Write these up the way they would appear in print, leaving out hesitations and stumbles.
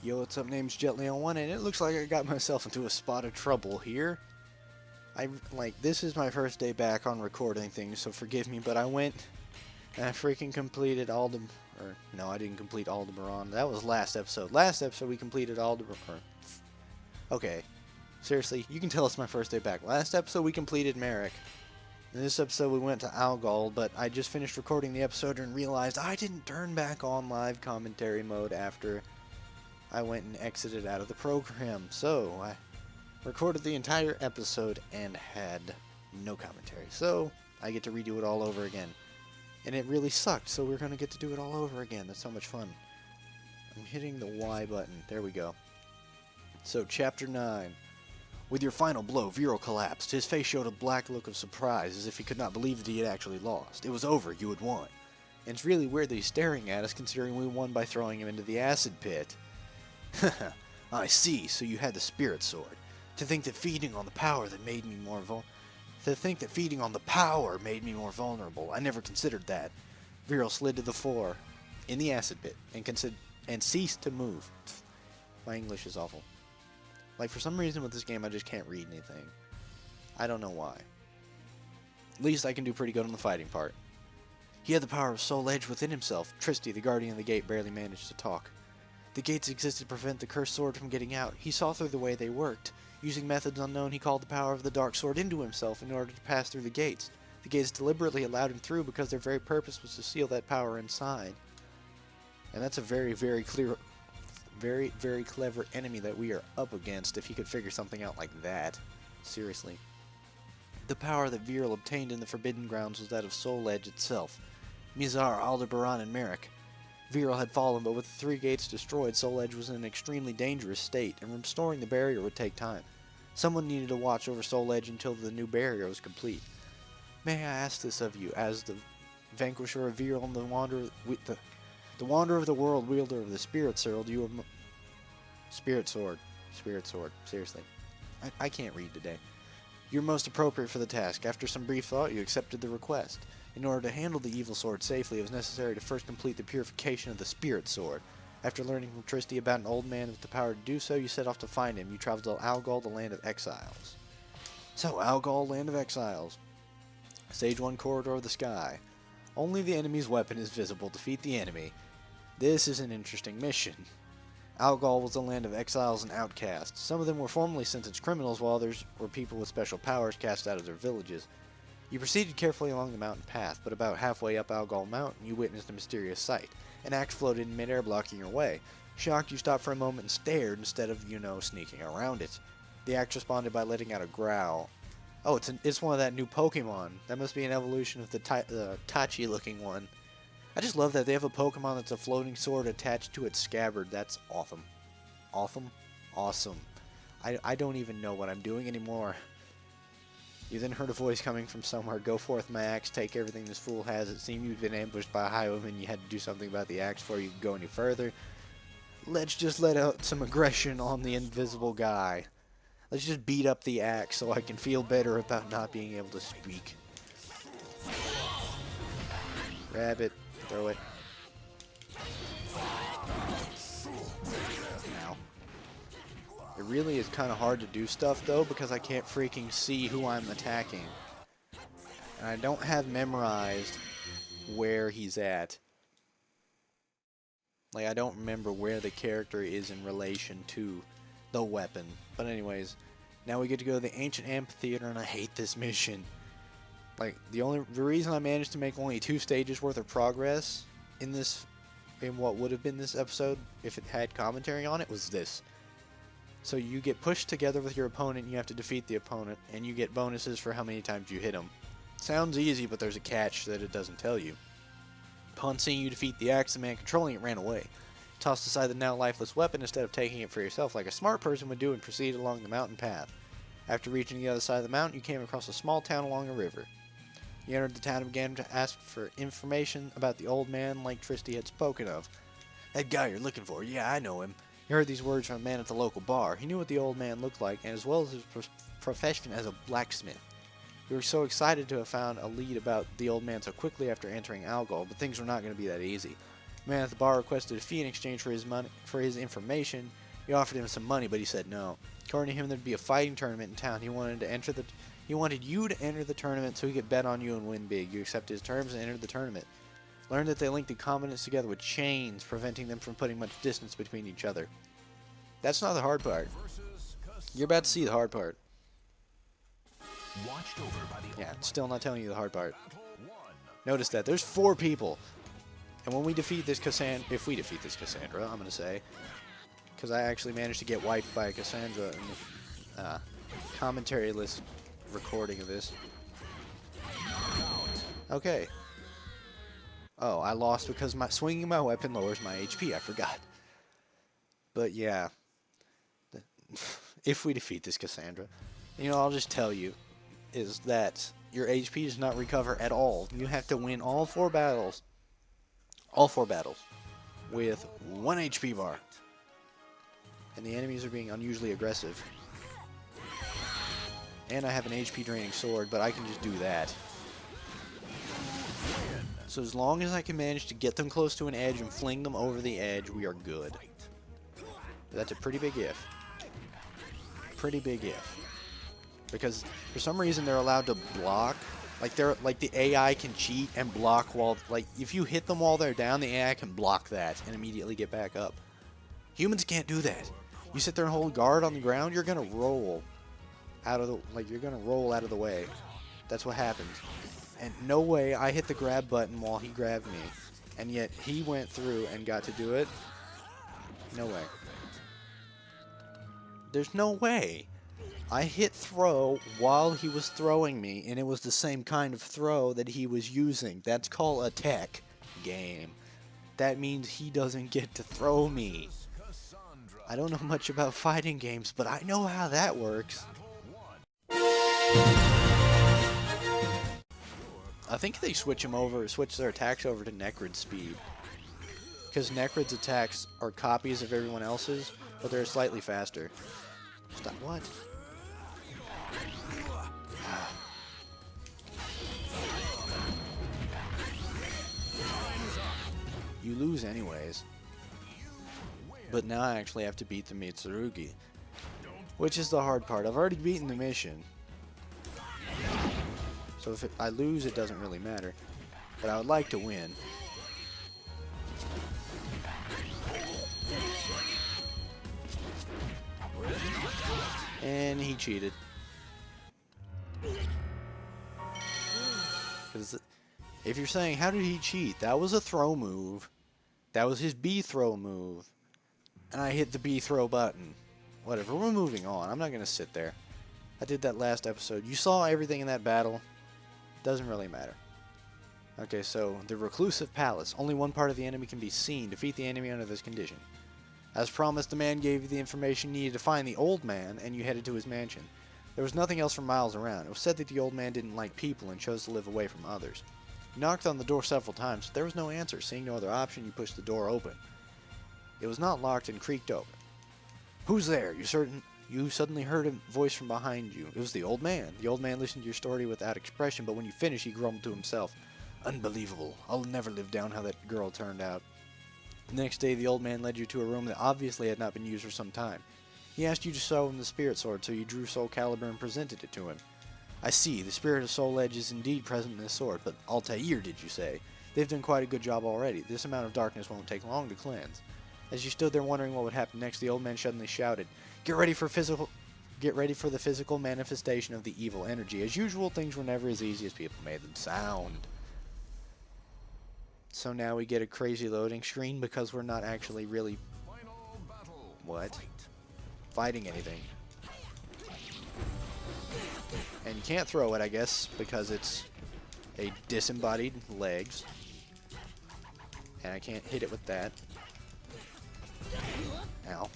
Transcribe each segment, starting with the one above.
Yo, what's up? Name's Pt11, and it looks like I got myself into a spot of trouble here. This is my first day back on recording things, so forgive me, but I went and I freaking completed no, I didn't complete Aldebaran. That was last episode. Last episode we completed Aldebaran. Okay, seriously, you can tell it's my first day back. Last episode we completed Merrick. In this episode we went to Algol, but I just finished recording the episode and realized I didn't turn back on live commentary mode after I went and exited out of the program. So I recorded the entire episode and had no commentary. So I get to redo it all over again. And it really sucked, so we're going to get to do it all over again. That's so much fun. I'm hitting the Y button. There we go. So, Chapter 9. With your final blow, Viral collapsed. His face showed a black look of surprise, as if he could not believe that he had actually lost. It was over. You had won. And it's really weird that he's staring at us, considering we won by throwing him into the acid pit. I see. So you had the spirit sword. To think that feeding on the power that made me more vulnerable. I never considered that. Viral slid to the floor in the acid pit and ceased to move. My English is awful. Like, for some reason with this game I just can't read anything. I don't know why. At least I can do pretty good on the fighting part. He had the power of Soul Edge within himself. Tristy, the guardian of the gate, barely managed to talk. The gates existed to prevent the cursed sword from getting out. He saw through the way they worked. Using methods unknown, he called the power of the dark sword into himself in order to pass through the gates. The gates deliberately allowed him through because their very purpose was to seal that power inside. And that's a very, very clever enemy that we are up against if he could figure something out like that. Seriously. The power that Viral obtained in the Forbidden Grounds was that of Soul Edge itself. Mizar, Aldebaran, and Merrick. Viral had fallen, but with the three gates destroyed, Soul Edge was in an extremely dangerous state, and restoring the barrier would take time. Someone needed to watch over Soul Edge until the new barrier was complete. May I ask this of you, as the vanquisher of Viral and the wanderer of the world, wielder of the Spirit Sword, Spirit Sword. Seriously. I can't read today. You're most appropriate for the task. After some brief thought, you accepted the request. In order to handle the evil sword safely, it was necessary to first complete the purification of the Spirit Sword. After learning from Tristy about an old man with the power to do so, you set off to find him. You traveled to Algol, the land of exiles. So, Algol, land of exiles. Stage 1 corridor of the sky. Only the enemy's weapon is visible. Defeat the enemy. This is an interesting mission. Algol was the land of exiles and outcasts. Some of them were formerly sentenced criminals, while others were people with special powers cast out of their villages. You proceeded carefully along the mountain path, but about halfway up Algol Mountain, you witnessed a mysterious sight. An axe floated in midair, blocking your way. Shocked, you stopped for a moment and stared instead of, sneaking around it. The axe responded by letting out a growl. Oh, it's one of that new Pokemon. That must be an evolution of the Tachi-looking one. I just love that they have a Pokemon that's a floating sword attached to its scabbard. That's awesome. Awesome. I don't even know what I'm doing anymore. You then heard a voice coming from somewhere. Go forth, my axe. Take everything this fool has. It seemed you'd been ambushed by a highwayman and you had to do something about the axe before you could go any further. Let's just let out some aggression on the invisible guy. Let's just beat up the axe so I can feel better about not being able to speak. Grab it. Throw it. Ow. It really is kind of hard to do stuff though because I can't freaking see who I'm attacking. And I don't have memorized where he's at. Like, I don't remember where the character is in relation to the weapon. But anyways, now we get to go to the Ancient Amphitheater, and I hate this mission. Like, the reason I managed to make only 2 stages worth of progress in what would have been this episode if it had commentary on it was this. So you get pushed together with your opponent, and you have to defeat the opponent, and you get bonuses for how many times you hit him. Sounds easy, but there's a catch that it doesn't tell you. Upon seeing you defeat the axe, the man controlling it ran away. Tossed aside the now lifeless weapon instead of taking it for yourself like a smart person would do and proceeded along the mountain path. After reaching the other side of the mountain, you came across a small town along a river. You entered the town and began to ask for information about the old man like Tristy had spoken of. That guy you're looking for, yeah, I know him. You heard these words from a man at the local bar. He knew what the old man looked like, and as well as his profession as a blacksmith. We were so excited to have found a lead about the old man so quickly after entering Algol, but things were not going to be that easy. man at the bar requested a fee in exchange for his money, for his information. You offered him some money, but he said no. According to him, there'd be a fighting tournament in town. He wanted you to enter the tournament so he could bet on you and win big. You accepted his terms and entered the tournament. Learned that they linked the combatants together with chains, preventing them from putting much distance between each other. That's not the hard part. You're about to see the hard part. Yeah, still not telling you the hard part. Notice that there's 4 people. And when we defeat this Cassandra, if we defeat this Cassandra, I'm going to say, because I actually managed to get wiped by Cassandra in the commentary list recording of this. Okay. Oh, I lost because swinging my weapon lowers my HP. I forgot. But yeah, if we defeat this Cassandra, you know, I'll just tell you, is that your HP does not recover at all. You have to win all 4 battles. All 4 battles. With 1 HP bar. And the enemies are being unusually aggressive. And I have an HP draining sword, but I can just do that. So as long as I can manage to get them close to an edge and fling them over the edge, we are good. That's a pretty big if. Pretty big if. Because for some reason they're allowed to block. Like the AI can cheat and block while, like, if you hit them while they're down, the AI can block that and immediately get back up. Humans can't do that. You sit there and hold guard on the ground, you're gonna roll out of the way. That's what happens. And no way I hit the grab button while he grabbed me, and yet he went through and got to do it. No way. There's no way. I hit throw while he was throwing me, and it was the same kind of throw that he was using. That's called a tech game. That means he doesn't get to throw me. I don't know much about fighting games, but I know how that works. I think they switch their attacks over to Necrid speed. Because Necrid's attacks are copies of everyone else's, but they're slightly faster. Stop, what? You lose anyways. But now I actually have to beat the Mitsurugi, which is the hard part. I've already beaten the mission. So if I lose, it doesn't really matter. But I would like to win. And he cheated. Because if you're saying, how did he cheat? That was a throw move. That was his B throw move. And I hit the B throw button. Whatever, we're moving on. I'm not going to sit there. I did that last episode. You saw everything in that battle. Doesn't really matter. Okay, so the Reclusive Palace. Only one part of the enemy can be seen. Defeat the enemy under this condition. As promised, the man gave you the information needed to find the old man, and you headed to his mansion. There was nothing else for miles around. It was said that the old man didn't like people and chose to live away from others. You knocked on the door several times, but there was no answer. Seeing no other option, you pushed the door open. It was not locked and creaked open. Who's there? You suddenly heard a voice from behind you. It was the old man. The old man listened to your story without expression, but when you finished, he grumbled to himself. Unbelievable. I'll never live down how that girl turned out. The next day, the old man led you to a room that obviously had not been used for some time. He asked you to show him the spirit sword, so you drew SoulCalibur and presented it to him. I see, the spirit of Soul Edge is indeed present in this sword, but Altair, did you say? They've done quite a good job already. This amount of darkness won't take long to cleanse. As you stood there wondering what would happen next, the old man suddenly shouted, Get ready for the physical manifestation of the evil energy. As usual, things were never as easy as people made them sound. So now we get a crazy loading screen because we're not actually really... What? Fighting anything. And you can't throw it, I guess, because it's a disembodied legs. And I can't hit it with that. Ow.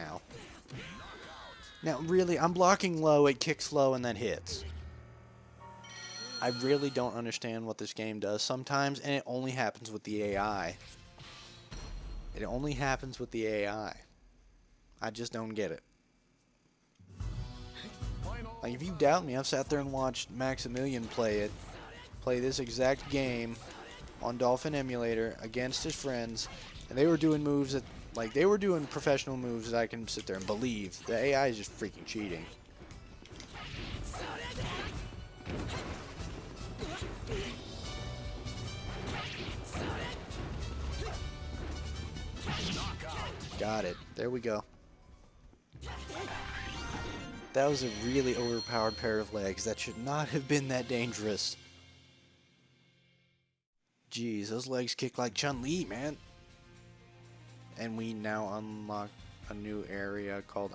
Ow. Now, really, I'm blocking low, it kicks low, and then hits. I really don't understand what this game does sometimes, and it only happens with the AI. It only happens with the AI. I just don't get it. Like, if you doubt me, I've sat there and watched Maximilian play this exact game on Dolphin Emulator against his friends, and they were doing moves that, like, they were doing professional moves that I can sit there and believe. The AI is just freaking cheating. Got it. There we go. That was a really overpowered pair of legs. That should not have been that dangerous. Jeez, those legs kick like Chun-Li, man. And we now unlock a new area called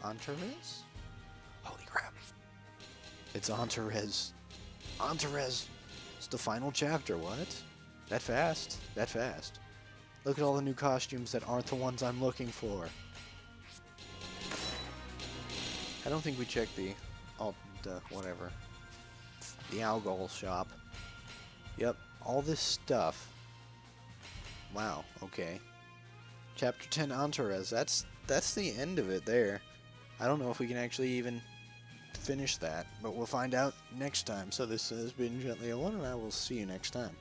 Antares? Holy crap. It's Antares. Antares. It's the final chapter, what? That fast? That fast. Look at all the new costumes that aren't the ones I'm looking for. I don't think we checked the whatever. The Algol shop. Yep, all this stuff. Wow, okay. Chapter 10 Antares, that's the end of it there. I don't know if we can actually even finish that, but we'll find out next time. So this has been Gently Alone, and I will see you next time.